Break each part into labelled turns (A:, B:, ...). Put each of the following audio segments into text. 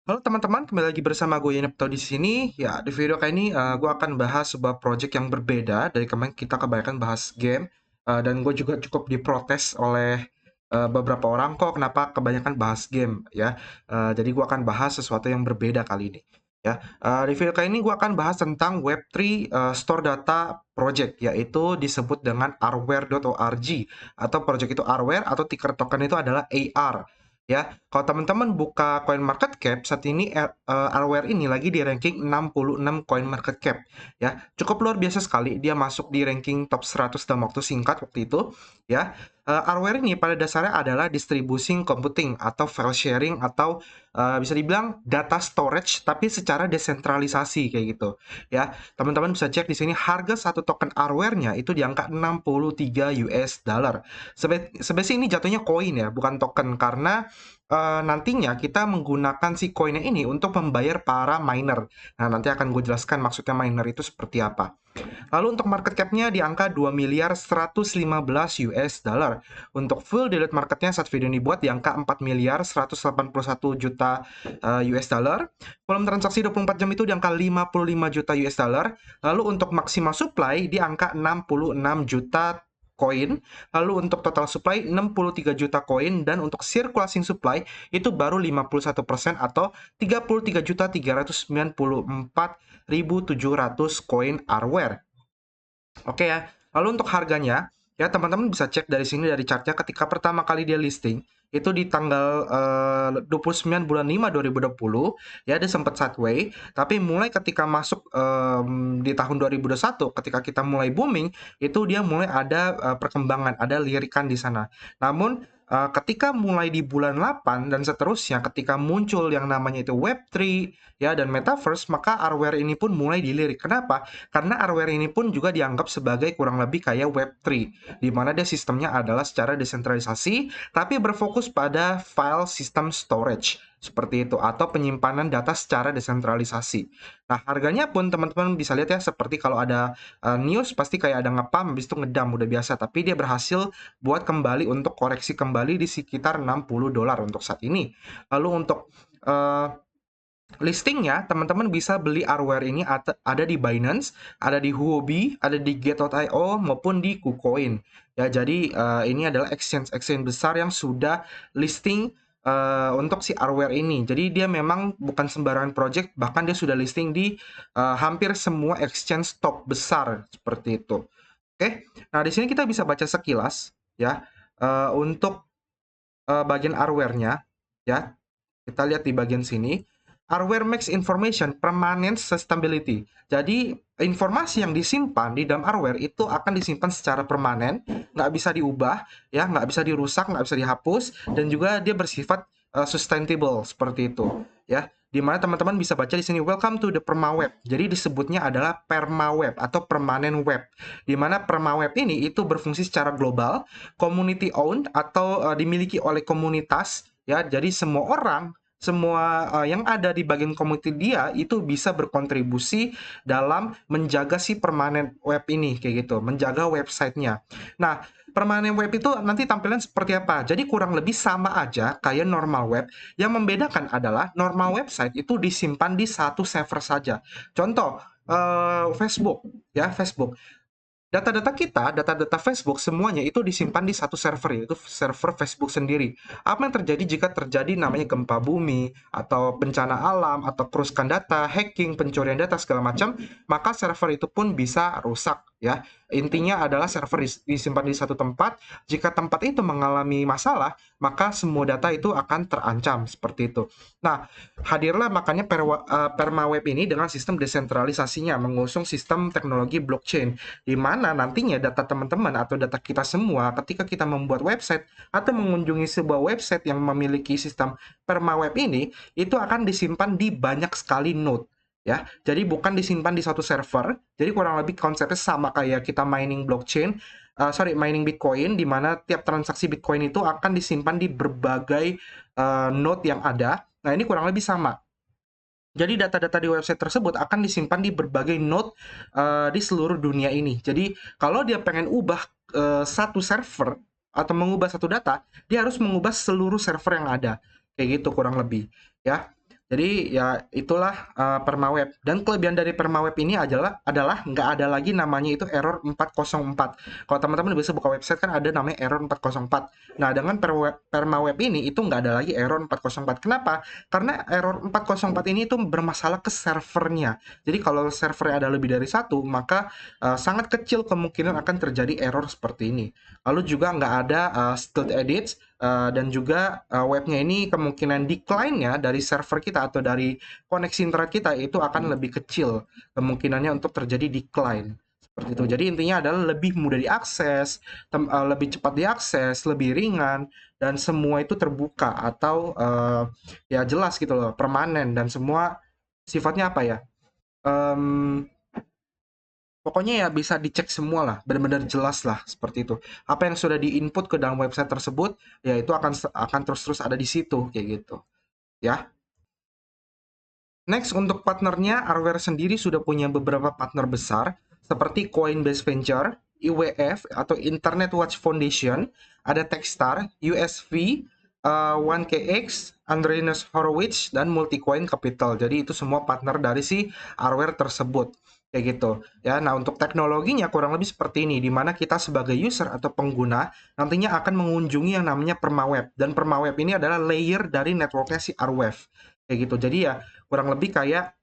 A: Halo teman-teman, kembali lagi bersama gue Yanipto di sini. Ya, di video kali ini gue akan bahas sebuah project yang berbeda dari kemarin kita kebanyakan bahas game. Dan gue juga cukup diprotes oleh beberapa orang kok kenapa kebanyakan bahas game ya. Jadi gue akan bahas sesuatu yang berbeda kali ini. Ya, di video kali ini gue akan bahas tentang Web3 Store Data Project, yaitu disebut dengan Arware.org atau project itu Arware atau ticker token itu adalah AR. Ya, kalau teman-teman buka CoinMarketCap, saat ini Arware ini lagi di ranking 66 CoinMarketCap. Ya, cukup luar biasa sekali. Dia masuk di ranking top 100 dalam waktu singkat waktu itu. Ya, Arware ini pada dasarnya adalah distribusi computing atau file sharing atau bisa dibilang data storage tapi secara desentralisasi kayak gitu. Ya, teman-teman bisa cek di sini harga satu token Arware-nya itu di angka 63 US dollar. Sebenarnya ini jatuhnya koin ya, bukan token karena nantinya kita menggunakan si koinnya ini untuk membayar para miner. Nah, nanti akan gue jelaskan maksudnya miner itu seperti apa. Lalu untuk market cap-nya di angka 2 miliar 115 US dollar. Untuk full delete marketnya saat video ini buat di angka 4 miliar 181 juta US dollar. Volume transaksi 24 jam itu di angka 55 juta US dollar. Lalu untuk maksimal supply di angka 66 juta koin, lalu untuk total supply 63 juta koin, dan untuk circulating supply itu baru 51% atau 33.394.700 koin Arware. Oke ya. Lalu untuk harganya, ya teman-teman bisa cek dari sini dari chartnya ketika pertama kali dia listing itu di tanggal 29 bulan 5 2020 ya dia sempat sideway, tapi mulai ketika masuk di tahun 2021 ketika kita mulai booming itu dia mulai ada perkembangan, ada lirikan di sana. Namun ketika mulai di bulan 8 dan seterusnya ketika muncul yang namanya itu Web3 ya dan Metaverse, maka Arware ini pun mulai dilirik. Kenapa? Karena Arware ini pun juga dianggap sebagai kurang lebih kayak Web3, di mana dia sistemnya adalah secara desentralisasi, tapi berfokus pada file system storage, seperti itu, atau penyimpanan data secara desentralisasi. Nah, harganya pun teman-teman bisa lihat ya, seperti kalau ada news, pasti kayak ada ngepam, habis itu ngedam, udah biasa, tapi dia berhasil buat kembali untuk koreksi kembali di sekitar 60 dolar untuk saat ini. Lalu untuk eh, listingnya, teman-teman bisa beli Arware ini ada di Binance, ada di Huobi, ada di Get.io, maupun di KuCoin. Ya, jadi ini adalah exchange-exchange besar yang sudah listing untuk si Arware ini. Jadi dia memang bukan sembarangan project, bahkan dia sudah listing di hampir semua exchange top besar seperti itu. Oke, nah di sini kita bisa baca sekilas ya untuk bagian Arware-nya ya. Kita lihat di bagian sini. Hardware makes information permanent sustainability. Jadi, informasi yang disimpan di dalam hardware itu akan disimpan secara permanen, nggak bisa diubah, ya, nggak bisa dirusak, nggak bisa dihapus, dan juga dia bersifat sustainable seperti itu, ya. Di mana teman-teman bisa baca di sini, welcome to the permaweb. Jadi disebutnya adalah permaweb atau permanent web. Di mana permaweb ini itu berfungsi secara global, community owned atau dimiliki oleh komunitas, ya. Jadi semua orang semua yang ada di bagian komuniti dia itu bisa berkontribusi dalam menjaga si permanen web ini kayak gitu, menjaga websitenya. Nah, permanen web itu nanti tampilan seperti apa? Jadi kurang lebih sama aja kayak normal web. Yang membedakan adalah normal website itu disimpan di satu server saja. Contoh Facebook ya, Facebook. Data-data kita, data-data Facebook semuanya itu disimpan di satu server, yaitu server Facebook sendiri. Apa yang terjadi jika terjadi namanya gempa bumi, atau bencana alam, atau kerusakan data, hacking, pencurian data, segala macam, maka server itu pun bisa rusak. Ya, intinya adalah server disimpan di satu tempat. Jika tempat itu mengalami masalah, maka semua data itu akan terancam seperti itu. Nah, hadirlah makanya Permaweb ini dengan sistem desentralisasinya, mengusung sistem teknologi blockchain di mana nantinya data teman-teman atau data kita semua ketika kita membuat website atau mengunjungi sebuah website yang memiliki sistem permaweb ini itu akan disimpan di banyak sekali node ya. Jadi bukan disimpan di satu server. Jadi kurang lebih konsepnya sama kayak kita mining blockchain, mining Bitcoin di mana tiap transaksi Bitcoin itu akan disimpan di berbagai node yang ada. Nah, ini kurang lebih sama. Jadi data-data di website tersebut akan disimpan di berbagai node di seluruh dunia ini. Jadi kalau dia pengen ubah satu server atau mengubah satu data, dia harus mengubah seluruh server yang ada. Kayak gitu kurang lebih, ya. Jadi ya itulah permaweb. Dan kelebihan dari permaweb ini adalah nggak ada lagi namanya itu error 404. Kalau teman-teman bisa buka website kan ada namanya error 404. Nah, dengan permaweb ini itu nggak ada lagi error 404. Kenapa? Karena error 404 ini itu bermasalah ke servernya. Jadi kalau servernya ada lebih dari satu, maka sangat kecil kemungkinan akan terjadi error seperti ini. Lalu juga nggak ada stilled edits, dan juga webnya ini kemungkinan decline-nya dari server kita atau dari koneksi internet kita itu akan lebih kecil kemungkinannya untuk terjadi decline seperti itu. Jadi intinya adalah lebih mudah diakses, lebih cepat diakses, lebih ringan, dan semua itu terbuka atau ya jelas gitu loh, permanen dan semua sifatnya apa ya? Em, Pokoknya ya bisa dicek semua lah, benar-benar jelas lah seperti itu. Apa yang sudah diinput ke dalam website tersebut, ya itu akan terus-terus ada di situ kayak gitu. Ya. Next untuk partnernya, Arware sendiri sudah punya beberapa partner besar seperti Coinbase Venture, IWF atau Internet Watch Foundation, ada Techstar, USV, 1KX, Andreas Horowitz, dan Multicoin Capital. Jadi itu semua partner dari si Arware tersebut. Kayak gitu. Ya, nah untuk teknologinya kurang lebih seperti ini, di mana kita sebagai user atau pengguna nantinya akan mengunjungi yang namanya permaweb. Dan permaweb ini adalah layer dari networknya si Arwev. Kayak gitu. Jadi ya kurang lebih kayak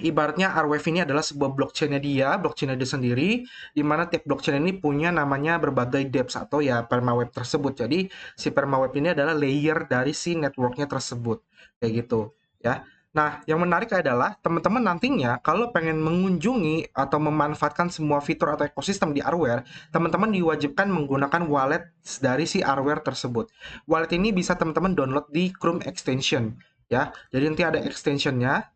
A: ibaratnya Arwev ini adalah sebuah blockchain-nya dia sendiri, di mana tiap blockchain ini punya namanya berbagai dApps atau ya permaweb tersebut. Jadi si permaweb ini adalah layer dari si networknya tersebut, kayak gitu, ya. Nah, yang menarik adalah teman-teman nantinya kalau pengen mengunjungi atau memanfaatkan semua fitur atau ekosistem di Arware, teman-teman diwajibkan menggunakan wallet dari si Arware tersebut. Wallet ini bisa teman-teman download di Chrome extension, ya. Jadi nanti ada extensionnya,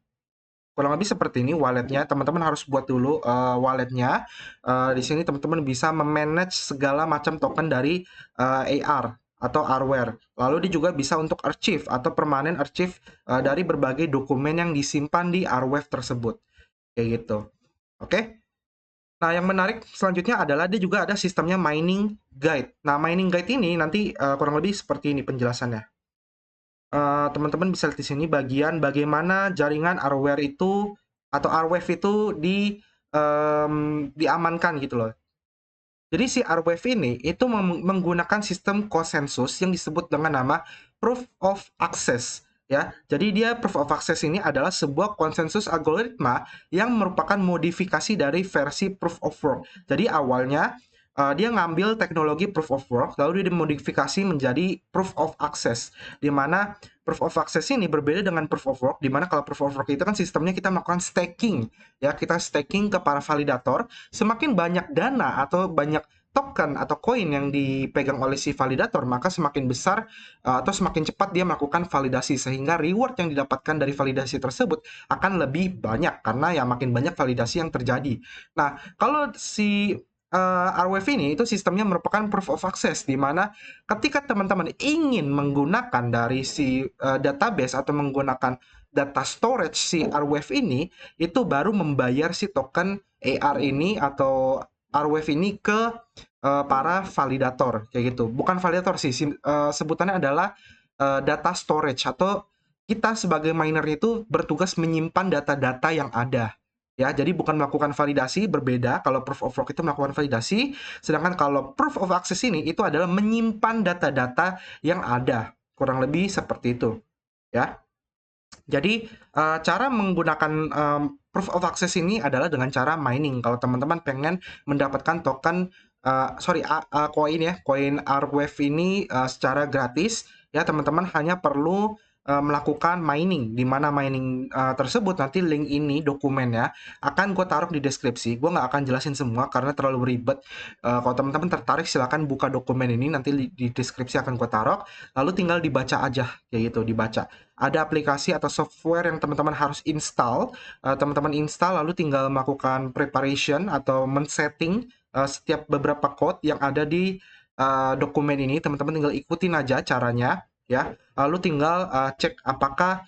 A: kurang lebih seperti ini walletnya. Teman-teman harus buat dulu walletnya. Di sini teman-teman bisa memanage segala macam token dari AR atau Arware. Lalu dia juga bisa untuk archive atau permanen archive dari berbagai dokumen yang disimpan di Arwev tersebut. Kayak gitu. Oke. Nah, yang menarik selanjutnya adalah dia juga ada sistemnya mining guide. Nah, mining guide ini nanti kurang lebih seperti ini penjelasannya. Teman-teman bisa lihat di sini bagian bagaimana jaringan Arware itu atau Arwev itu diamankan gitu loh. Jadi si Arwev ini itu menggunakan sistem konsensus yang disebut dengan nama Proof of Access, ya. Jadi dia Proof of Access ini adalah sebuah konsensus algoritma yang merupakan modifikasi dari versi Proof of Work. Jadi awalnya dia ngambil teknologi Proof of Work lalu dia dimodifikasi menjadi Proof of Access, di mana Proof of Access ini berbeda dengan Proof of Work, di mana kalau Proof of Work itu kan sistemnya kita melakukan staking, ya, kita staking ke para validator. Semakin banyak dana atau banyak token atau koin yang dipegang oleh si validator, maka semakin besar atau semakin cepat dia melakukan validasi, sehingga reward yang didapatkan dari validasi tersebut akan lebih banyak karena ya makin banyak validasi yang terjadi. Nah, kalau si RWF ini itu sistemnya merupakan proof of access, di mana ketika teman-teman ingin menggunakan dari si database atau menggunakan data storage si RWF ini, itu baru membayar si token AR ini atau RWF ini ke para validator kayak gitu. Bukan validator sih, sebutannya adalah data storage, atau kita sebagai miner itu bertugas menyimpan data-data yang ada. Ya, jadi bukan melakukan validasi, berbeda. Kalau proof of work itu melakukan validasi, sedangkan kalau proof of access ini itu adalah menyimpan data-data yang ada. Kurang lebih seperti itu, ya. Jadi cara menggunakan proof of access ini adalah dengan cara mining. Kalau teman-teman pengen mendapatkan token, koin ya, koin Arwev ini secara gratis, ya teman-teman hanya perlu melakukan mining. Di mana mining tersebut nanti link ini dokumennya akan gue taruh di deskripsi. Gue nggak akan jelasin semua karena terlalu ribet. Kalau teman-teman tertarik silahkan buka dokumen ini, nanti di deskripsi akan gue taruh. Lalu tinggal dibaca aja kayak gitu, dibaca. Ada aplikasi atau software yang teman-teman harus install. Teman-teman install lalu tinggal melakukan preparation atau men-setting setiap beberapa code yang ada di dokumen ini. Teman-teman tinggal ikutin aja caranya, ya. Lalu tinggal cek apakah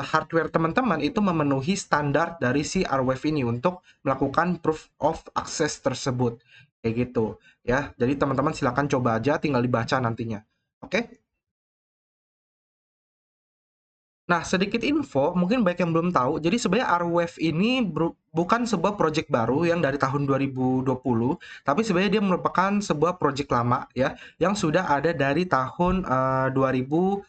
A: hardware teman-teman itu memenuhi standar dari si Arwev ini untuk melakukan proof of access tersebut. Kayak gitu, ya. Jadi teman-teman silakan coba aja, tinggal dibaca nantinya. Oke? Nah, sedikit info, mungkin banyak yang belum tahu. Jadi sebenarnya Arwave ini bukan sebuah project baru yang dari tahun 2020, tapi sebenarnya dia merupakan sebuah project lama ya, yang sudah ada dari tahun 2017.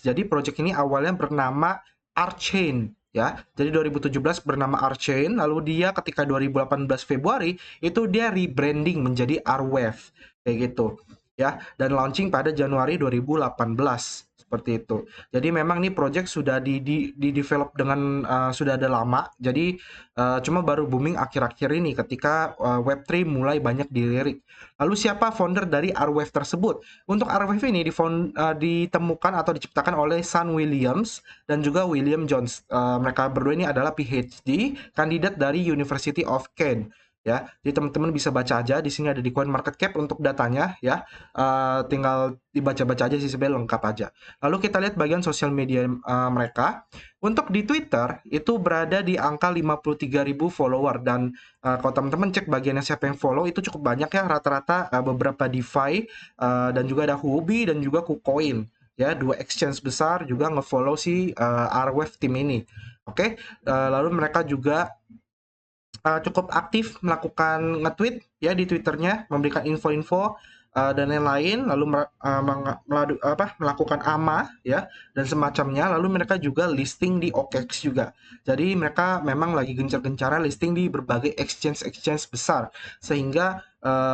A: Jadi project ini awalnya bernama Archain ya. Jadi 2017 bernama Archain, lalu dia ketika 2018 Februari itu dia rebranding menjadi Arwave kayak gitu ya, dan launching pada Januari 2018 seperti itu. Jadi memang nih project sudah di develop dengan sudah ada lama. Jadi cuma baru booming akhir-akhir ini ketika Web3 mulai banyak dilirik. Lalu siapa founder dari Arwave tersebut? Untuk Arwave ini ditemukan atau diciptakan oleh Sun Williams dan juga William Jones. Mereka berdua ini adalah PhD kandidat dari University of Kent. Ya, jadi teman-teman bisa baca aja di sini ada di CoinMarketCap untuk datanya ya. Tinggal dibaca-baca aja sih sebenarnya lengkap aja. Lalu kita lihat bagian sosial media mereka. Untuk di Twitter itu berada di angka 53.000 follower dan kalau teman-teman cek bagiannya siapa yang follow itu cukup banyak ya, rata-rata beberapa DeFi dan juga ada Huobi dan juga KuCoin ya, dua exchange besar juga ngefollow si Arwave tim ini. Oke, lalu mereka juga cukup aktif melakukan nge-tweet ya di Twitternya, memberikan info-info dan lain-lain, lalu melakukan AMA ya dan semacamnya. Lalu mereka juga listing di OKX juga. Jadi mereka memang lagi gencar-gencarnya listing di berbagai exchange-exchange besar sehingga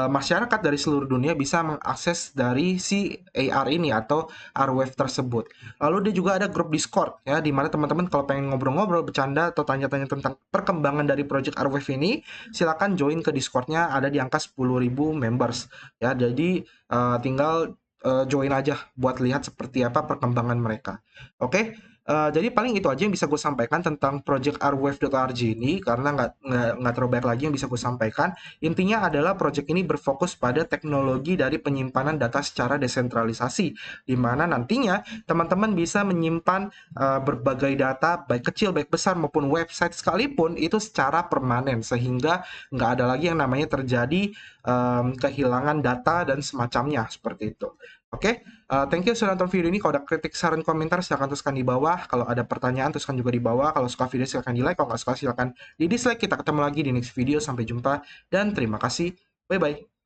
A: masyarakat dari seluruh dunia bisa mengakses dari si AR ini atau Arwave tersebut. Lalu dia juga ada grup Discord ya, di mana teman-teman kalau pengen ngobrol-ngobrol, bercanda atau tanya-tanya tentang perkembangan dari project Arwave ini, silakan join ke Discordnya, ada di angka 10.000 members ya. Jadi tinggal join aja buat lihat seperti apa perkembangan mereka. Oke. Jadi paling itu aja yang bisa gue sampaikan tentang project Arwave.org ini karena nggak terlalu banyak lagi yang bisa gue sampaikan. Intinya adalah project ini berfokus pada teknologi dari penyimpanan data secara desentralisasi, di mana nantinya teman-teman bisa menyimpan berbagai data, baik kecil, baik besar, maupun website sekalipun, itu secara permanen, sehingga nggak ada lagi yang namanya terjadi kehilangan data dan semacamnya, seperti itu. Oke, thank you sudah nonton video ini. Kalau ada kritik, saran, komentar, silahkan tuliskan di bawah. Kalau ada pertanyaan, tuliskan juga di bawah. Kalau suka video, silahkan di like. Kalau nggak suka, silahkan di dislike. Kita ketemu lagi di next video. Sampai jumpa, dan terima kasih. Bye-bye.